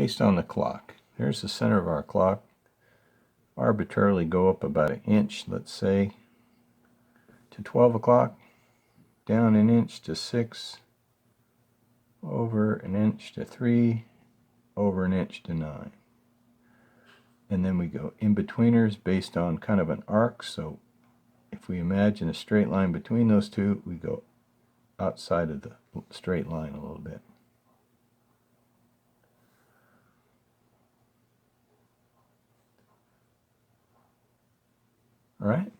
based on the clock. There's the center of our clock. Arbitrarily go up about an inch, let's say, to 12 o'clock, down an inch to 6, over an inch to 3, over an inch to 9. And then we go in-betweeners based on kind of an arc. So if we imagine a straight line between those two, we go outside of the straight line a little bit. All right.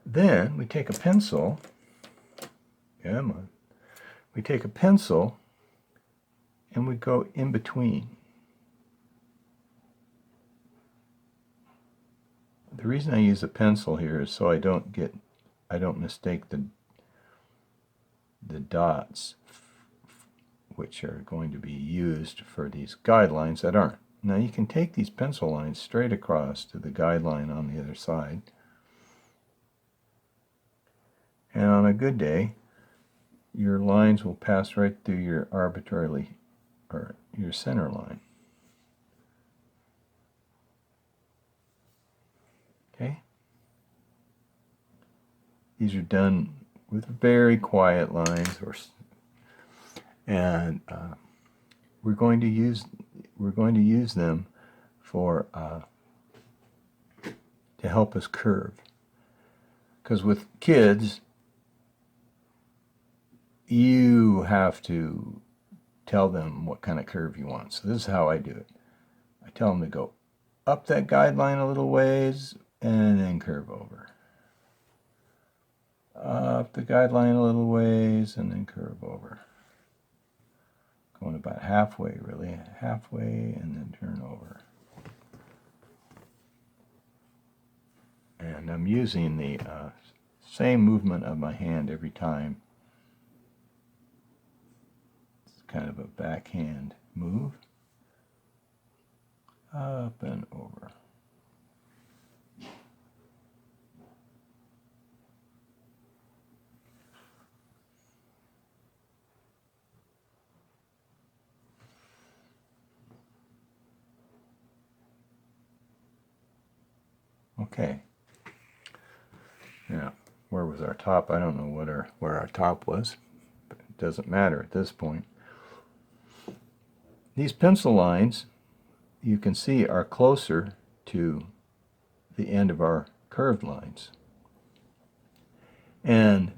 Then we take a pencil. Come on. We take a pencil and we go in between. The reason I use a pencil here is so I don't mistake the dots which are going to be used for these guidelines that aren't. Now you can take these pencil lines straight across to the guideline on the other side. And on a good day, your lines will pass right through your your center line. Okay? These are done with very quiet lines, and we're going to use them for to help us curve. Because with kids, you have to tell them what kind of curve you want. So this is how I do it. I tell them to go up that guideline a little ways and then curve over. Up the guideline a little ways and then curve over. Going about halfway, really. Halfway and then turn over. And I'm using the same movement of my hand every time. It's kind of a backhand move. Up and over. Okay. Now, where was our top? I don't know where our top was, but it doesn't matter at this point. These pencil lines, you can see, are closer to the end of our curved lines. And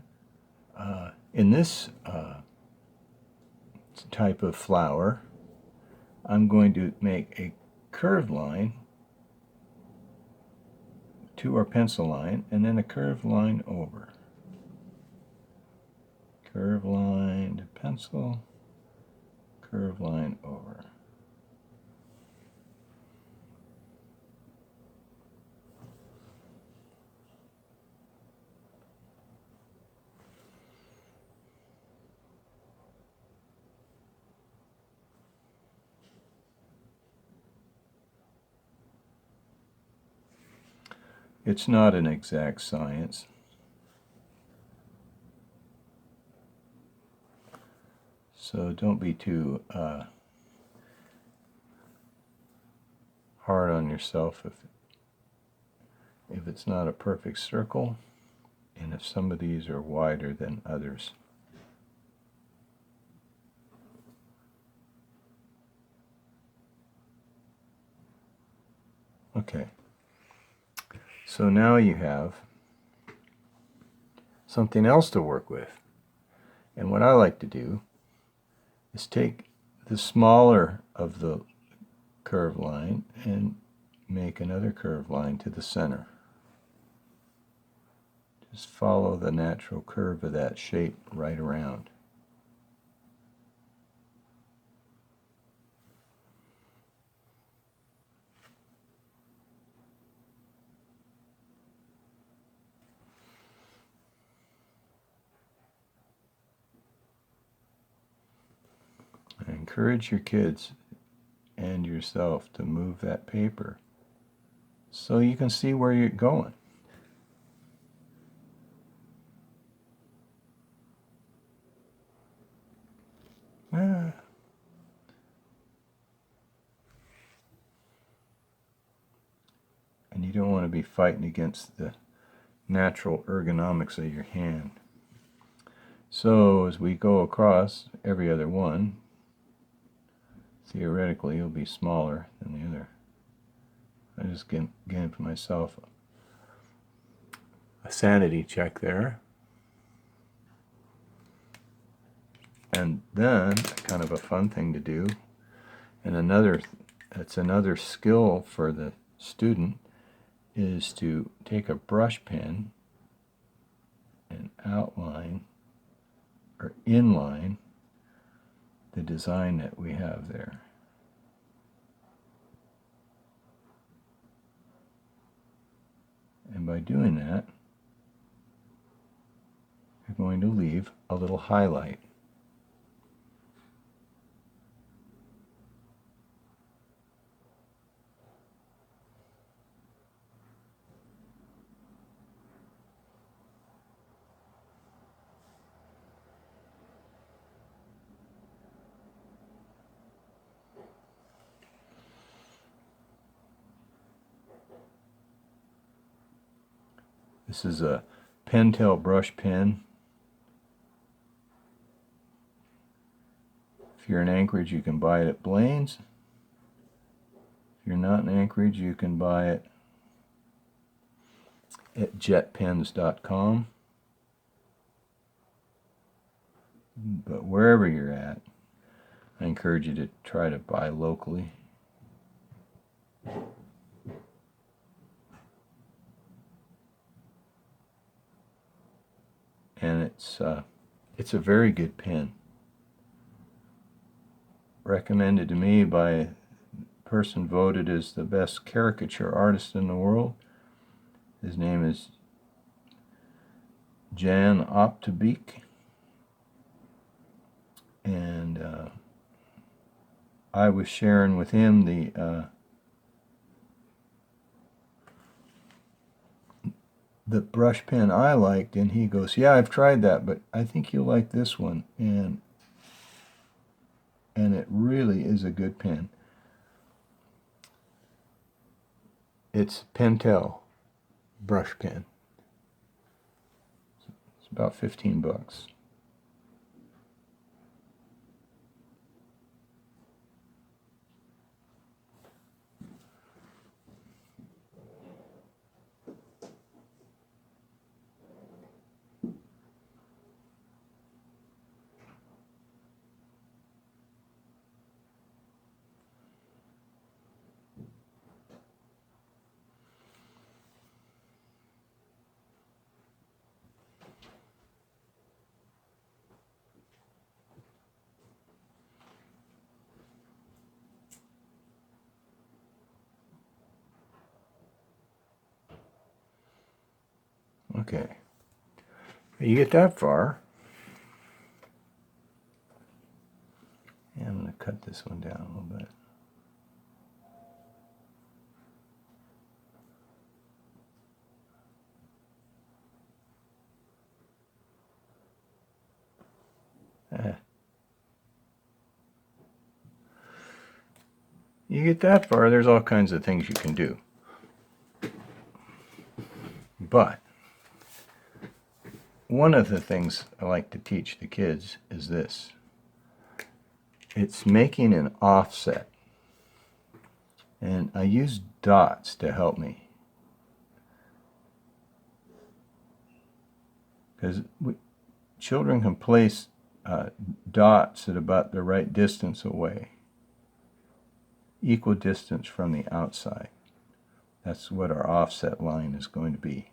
in this type of flower, I'm going to make a curved line to our pencil line and then a curved line over. Curved line to pencil, curved line over. It's not an exact science. So don't be too hard on yourself if it's not a perfect circle and if some of these are wider than others. Okay. So now you have something else to work with. And what I like to do is take the smaller of the curved line and make another curved line to the center. Just follow the natural curve of that shape right around. I encourage your kids and yourself to move that paper so you can see where you're going. don't want to be fighting against the natural ergonomics of your hand. So as we go across every other one, theoretically it'll be smaller than the other. I just gave myself a sanity check there. And then, kind of a fun thing to do, and it's another skill for the student, is to take a brush pen and outline or inline the design that we have there. And by doing that, you're going to leave a little highlight. This is a Pentel brush pen. If you're in Anchorage, you can buy it at Blaine's. If you're not in Anchorage, you can buy it at jetpens.com. But wherever you're at, I encourage you to try to buy locally. And it's a very good pen. Recommended to me by a person voted as the best caricature artist in the world. His name is Jan Optebeek. And I was sharing with him the brush pen I liked, and he goes, "Yeah, I've tried that, but I think you'll like this one." And it really is a good pen. It's Pentel brush pen. It's about $15. Okay, you get that far. Yeah, I'm going to cut this one down a little bit. You get that far, there's all kinds of things you can do. But one of the things I like to teach the kids is this. It's making an offset. And I use dots to help me. Because children can place dots at about the right distance away. Equal distance from the outside. That's what our offset line is going to be.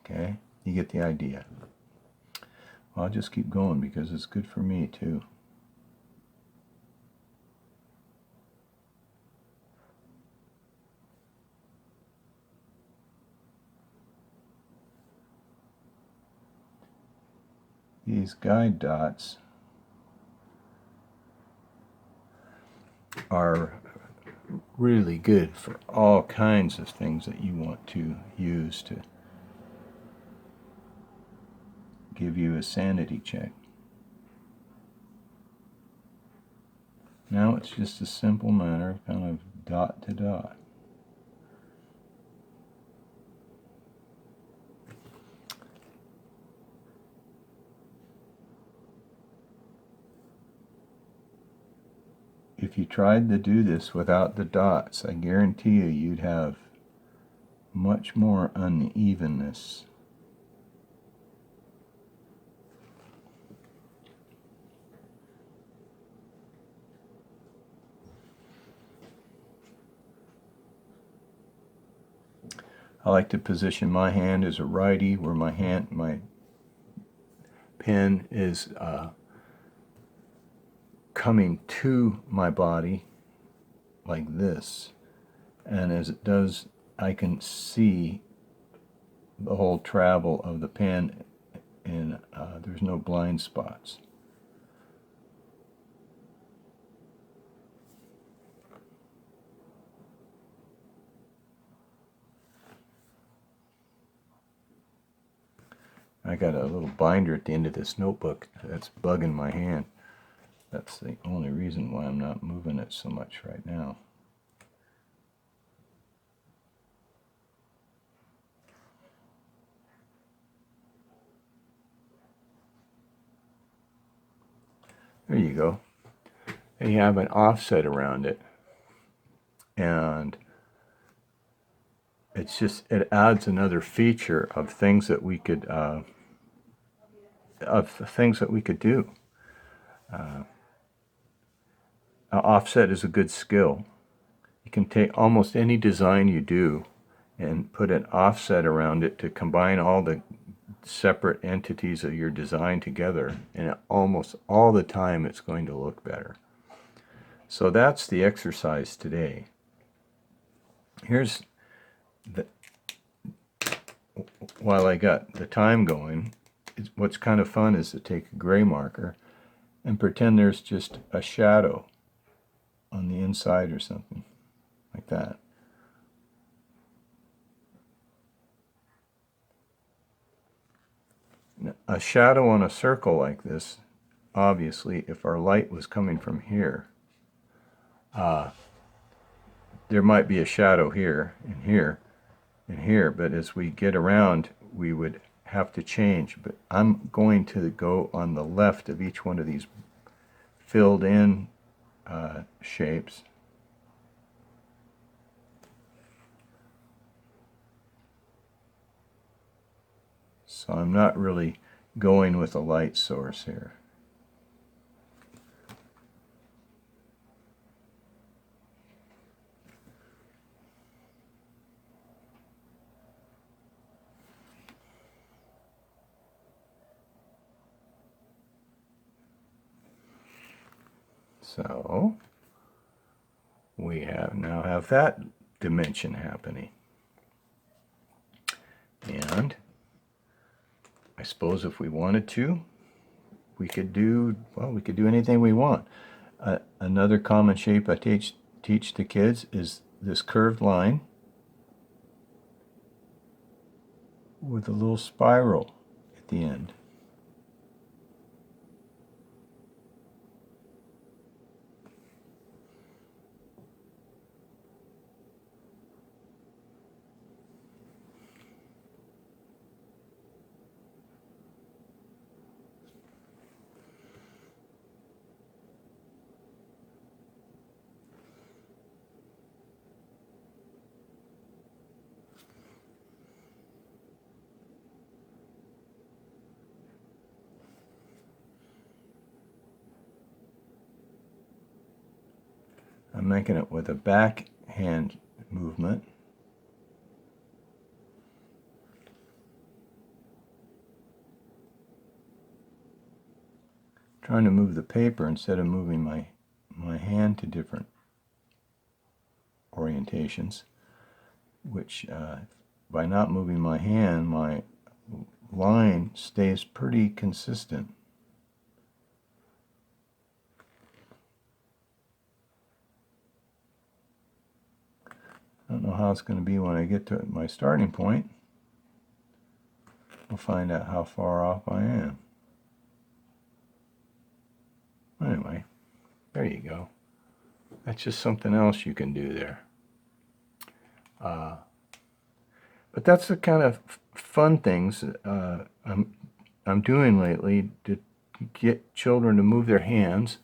Okay, you get the idea. Well, I'll just keep going because it's good for me too. These guide dots are really good for all kinds of things that you want to use to give you a sanity check. Now it's just a simple matter of kind of dot to dot. If you tried to do this without the dots, I guarantee you you'd have much more unevenness. I like to position my hand as a righty, where my pen is coming to my body like this, and as it does, I can see the whole travel of the pen, and there's no blind spots. I got a little binder at the end of this notebook that's bugging my hand. That's the only reason why I'm not moving it so much right now. There you go. And you have an offset around it, and it adds another feature of things that we could do. Offset is a good skill. You can take almost any design you do and put an offset around it to combine all the separate entities of your design together, and almost all the time it's going to look better. So that's the exercise today. While I got the time going, what's kind of fun is to take a gray marker and pretend there's just a shadow on the inside or something like that. A shadow on a circle like this, obviously, if our light was coming from here, there might be a shadow here and here and here, but as we get around, we would have to change. But I'm going to go on the left of each one of these filled in shapes. So I'm not really going with a light source here. So we now have that dimension happening. And I suppose if we wanted to, we could do anything we want. Another common shape I teach the kids is this curved line with a little spiral at the end. I'm making it with a backhand movement. Trying to move the paper instead of moving my hand to different orientations, which by not moving my hand, my line stays pretty consistent. I don't know how it's going to be when I get to my starting point. We'll find out how far off I am. Anyway, there you go. That's just something else you can do there. But that's the kind of fun things I'm doing lately to get children to move their hands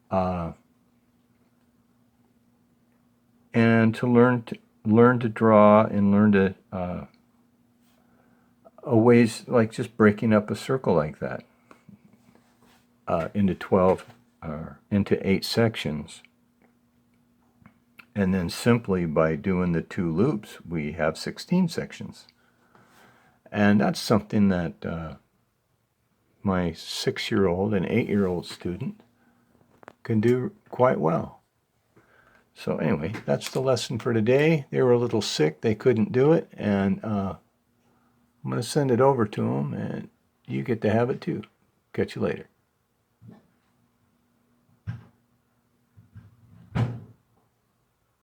and to learn to draw and learn to ways like just breaking up a circle like that into 12 or into 8 sections. And then simply by doing the 2 loops, we have 16 sections. And that's something that my 6-year-old and 8-year-old student can do quite well. So anyway, that's the lesson for today. They were a little sick. They couldn't do it. And I'm going to send it over to them, and you get to have it too. Catch you later.